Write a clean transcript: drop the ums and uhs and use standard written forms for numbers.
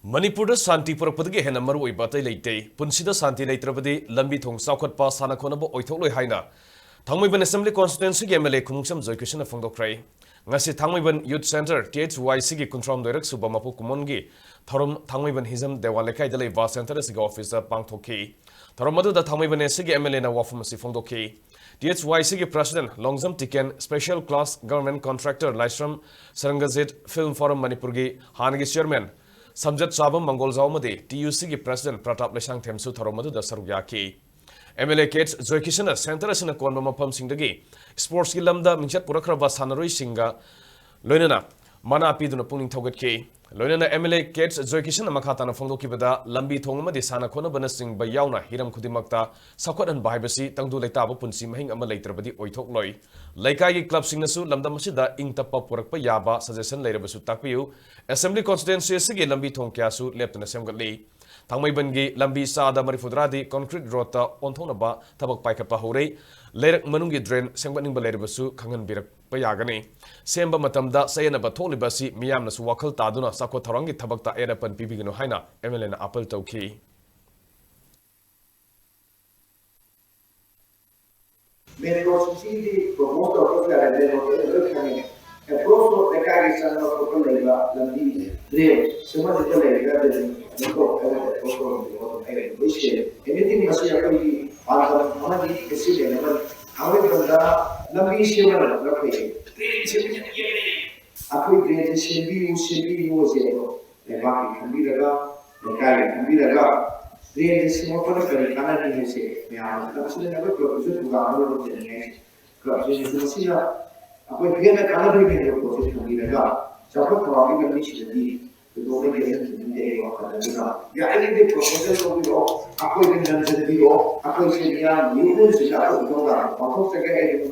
Manipur Santi Purapadi Hena Maru Bata Late, Punsida Santi Leitarabadi, Lambi Thong Chaokhatpa Sana-Khotnaba Oithokloi Haina. Thong Assembly Constituency MLA Kumungsam Joykisan Fongdokrai. Ngasi Thong Youth Center, THYC Controm Direct Subamapu Kumongi, Thorum Thong Hism Dewalekai Delay Var Center Siga Officer Pangtoki. Thoromadu the Thong Sigi MLA na Wafumasi Fongdoki. THYC President Longzam Tiken, Special Class Government Contractor Lystrom Sarangazit Film Forum Manipurgi, Hanagi Chairman. Samjat Sabam Mongol Zaumadi, TUC President Pratap Lesang Temsu Tharomadu da Saruyaki. MLA Kates Joykisan Center in a Konma Pum Singdagi, Sports Gilamda, Minchat Purakrava Sanarui Singa, Lunana, Mana Piduna Puning Toget K. Lunana MLA Kates Joykisan Makatana Fongokibada, Lambi Thongma de Sana-Khotnaba Sing Bayauna, Hiram Kudimakta, Sakot and Bibasi, Tangdu Leitabo Punsim Hing Ama Leitarabadi Oithokloi. Laikai Club Singnasu, Lamdamasida, Intapa Purakpa Yaba, Suggestion later Basu Tapiu, Assembly Constituency Sigi Lambi Thong Kiasu, Lepton Assembly. Thangmaibangi Lambi Sada Marifudradi, Concrete Rota, Oithokloi, Tabak Paikapa Hore, Lerak Manungi Drain, Sangbaning Balebasu, Kangan Birak Payagani. Semba Matamda, Sayanaba Tolibasi, Miamnas Wakal Taduna, Sako Tarangi Tabakta Erapan Pibigino Haina, Emelena Apple Toki. Many constituency promote of the coming. A pro the carry son of Oithokloi, Lambi, Dream, Summa the anything must be a on the decision. However, the Lambi Shiva, Aku grade should be was able. The Baki can be the God, the carry can be the God. Grade is more for the Canadian say. May I absolutely never propose to go to the next club. Aku get a Canadian proposal to be the God. Chaokhatpa even reach the deed to go against the day of the yeah, I think the proposal of the law, Aku even done the law, Aku said, yeah, you will see that. Of course, again,